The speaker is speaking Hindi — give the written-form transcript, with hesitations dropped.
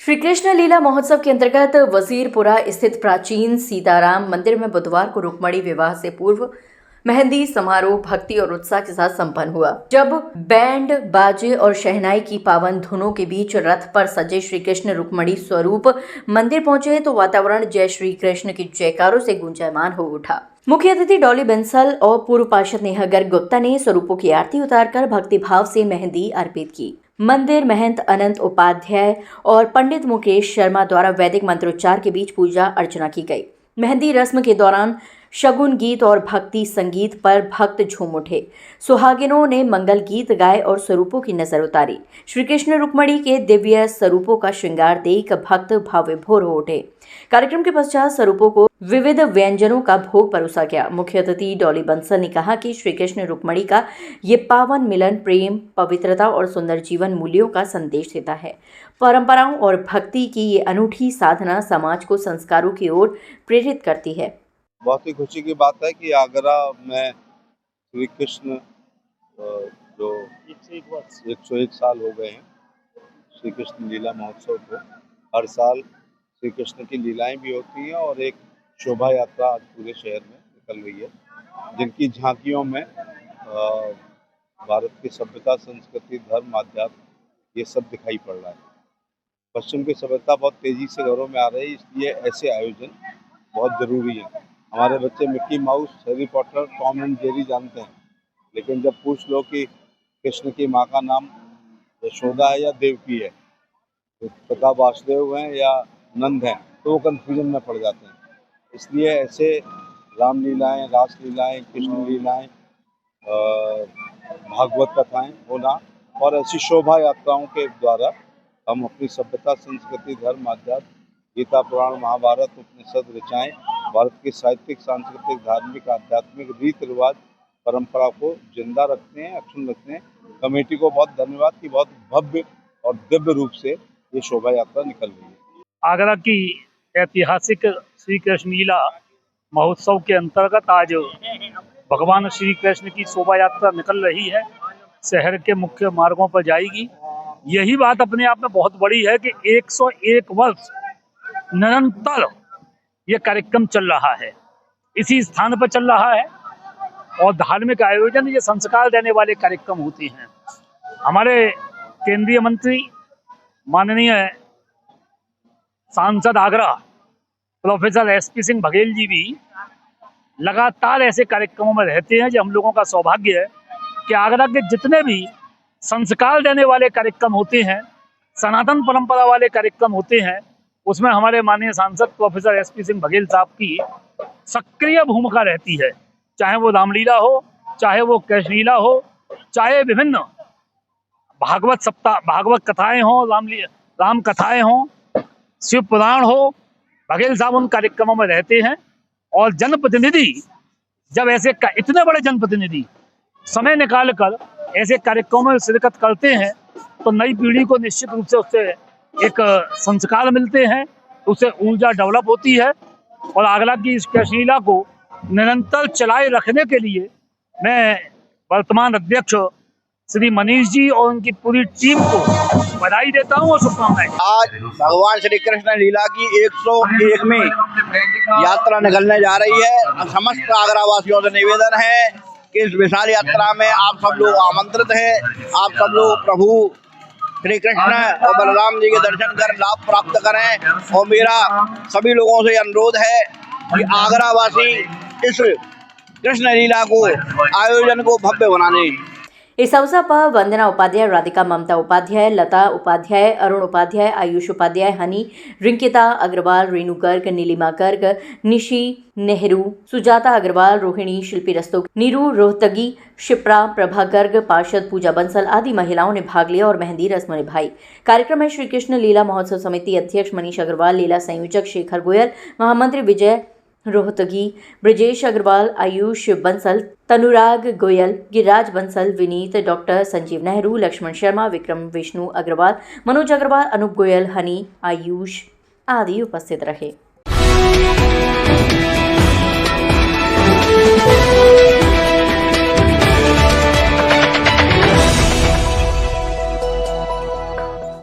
श्री कृष्ण लीला महोत्सव के अंतर्गत वजीरपुरा स्थित प्राचीन सीताराम मंदिर में बुधवार को रुक्मणी विवाह से पूर्व मेहंदी समारोह भक्ति और उत्साह के साथ संपन्न हुआ। जब बैंड बाजे और शहनाई की पावन धुनों के बीच रथ पर सजे श्री कृष्ण रुक्मणी स्वरूप मंदिर पहुंचे तो वातावरण जय श्री कृष्ण की जयकारों से गुंजायमान हो उठा। मुख्य अतिथि डॉली बंसल और पूर्व पार्षद नेहा गर्ग गुप्ता ने स्वरूपों की आरती उतारकर भक्तिभाव से मेहंदी अर्पित की। मंदिर महंत अनंत उपाध्याय और पंडित मुकेश शर्मा द्वारा वैदिक मंत्रोच्चार के बीच पूजा अर्चना की गई। मेहंदी रस्म के दौरान शगुन गीत और भक्ति संगीत पर भक्त झूम उठे। सुहागिनों ने मंगल गीत गाए और स्वरूपों की नजर उतारी। श्री कृष्ण रुक्मणी के दिव्य स्वरूपों का श्रृंगार देख भक्त भाव विभोर हो उठे। कार्यक्रम के पश्चात स्वरूपों को विविध व्यंजनों का भोग परोसा गया। मुख्य अतिथि डॉली बंसल ने कहा कि श्री कृष्ण रुक्मणी का ये पावन मिलन प्रेम, पवित्रता और सुंदर जीवन मूल्यों का संदेश देता है। परंपराओं और भक्ति की ये अनूठी साधना समाज को संस्कारों की ओर प्रेरित करती है। बहुत ही खुशी की बात है कि आगरा में श्री कृष्ण जो 101 साल हो गए हैं श्री कृष्ण लीला महोत्सव को, हर साल श्री कृष्ण की लीलाएं भी होती हैं और एक शोभा यात्रा आज पूरे शहर में निकल रही है, जिनकी झांकियों में भारत की सभ्यता, संस्कृति, धर्म, आध्यात्म ये सब दिखाई पड़ रहा है। पश्चिम की सभ्यता बहुत तेजी से घरों में आ रही है, इसलिए ऐसे आयोजन बहुत ज़रूरी है। हमारे बच्चे Mickey mouse, Harry Potter, Tom and Jerry जानते हैं, लेकिन जब पूछ लो कि कृष्ण की माँ का नाम यशोदा है या देवकी है, तो पिता वासुदेव हैं या नंद हैं, तो वो कन्फ्यूजन में पड़ जाते हैं। इसलिए ऐसे रामलीलाएँ, रासलीलाएँ, कृष्ण लीलाएँ, भागवत कथाएँ होना और ऐसी शोभा यात्राओं के द्वारा हम अपनी सभ्यता, संस्कृति, धर्म, आध्यात्म, गीता, पुराण, महाभारत, उपनिषद, ऋचाएँ, भारत की साहित्यिक, सांस्कृतिक, धार्मिक, आध्यात्मिक रीति रिवाज, परंपरा को जिंदा रखते हैं, अक्षुण्ण रखते हैं। कमेटी को बहुत धन्यवाद कि बहुत भव्य और दिव्य रूप से ये शोभा यात्रा निकल रही है। आगरा की ऐतिहासिक श्री कृष्ण लीला महोत्सव के अंतर्गत आज भगवान श्री कृष्ण की शोभा यात्रा निकल रही है, शहर के मुख्य मार्गों पर जाएगी। यही बात अपने आप में बहुत बड़ी है कि 101 वर्ष निरंतर ये कार्यक्रम चल रहा है, इसी स्थान पर चल रहा है और धार्मिक आयोजन, ये संस्कार देने वाले कार्यक्रम होते हैं। हमारे केंद्रीय मंत्री माननीय सांसद आगरा प्रोफेसर SP सिंह बघेल जी भी लगातार ऐसे कार्यक्रमों में रहते हैं। जो हम लोगों का सौभाग्य है कि आगरा के जितने भी संस्कार देने वाले कार्यक्रम होते हैं, सनातन परंपरा वाले कार्यक्रम होते हैं, उसमें हमारे माननीय सांसद प्रोफेसर SP सिंह बघेल साहब की सक्रिय भूमिका रहती है। चाहे वो रामलीला हो, चाहे वो कृष्ण लीला हो, चाहे विभिन्न भागवत कथाएं हो, राम कथाएं हो, शिव पुराण हो, बघेल साहब उन कार्यक्रमों में रहते हैं। और जनप्रतिनिधि जब ऐसे इतने बड़े जनप्रतिनिधि समय निकाल कर ऐसे कार्यक्रमों में शिरकत करते हैं तो नई पीढ़ी को निश्चित रूप से उससे एक संस्कार मिलते हैं, उससे ऊर्जा डेवलप होती है। और आगरा की इस कृष्ण लीला को निरंतर चलाए रखने के लिए मैं वर्तमान अध्यक्ष श्री मनीष जी और उनकी पूरी टीम को बधाई देता हूँ और शुभकामनाएं। आज भगवान श्री कृष्ण लीला की 101 में यात्रा निकलने जा रही है। समस्त आगरा वासियों से निवेदन है कि इस विशाल यात्रा में आप सब लोग आमंत्रित हैं। आप सब लोग प्रभु श्री कृष्ण और बलराम जी के दर्शन कर लाभ प्राप्त करें। और मेरा सभी लोगों से अनुरोध है कि आगरा वासी इस कृष्ण लीला को आयोजन को भव्य बनाने। इस अवसर पर वंदना उपाध्याय, राधिका ममता उपाध्याय, लता उपाध्याय, अरुण उपाध्याय, आयुष उपाध्याय, हनी, रिंकिता अग्रवाल, रेणु गर्ग, नीलिमा गर्ग, निशी नेहरू, सुजाता अग्रवाल, रोहिणी, शिल्पी रस्तोगी, नीरू रोहतगी, शिप्रा, प्रभा गर्ग, पार्षद पूजा बंसल आदि महिलाओं ने भाग लिया और मेहंदी रस्म निभाई। कार्यक्रम में श्री कृष्ण लीला महोत्सव समिति अध्यक्ष मनीष अग्रवाल, लीला संयोजक शेखर गोयल, महामंत्री विजय रोहतगी, ब्रजेश अग्रवाल, आयुष बंसल, तनुराग गोयल, गिरिराज बंसल, विनीत, डॉक्टर संजीव नेहरू, लक्ष्मण शर्मा, विक्रम विष्णु अग्रवाल, मनोज अग्रवाल, अनूप गोयल, हनी, आयुष आदि उपस्थित रहे।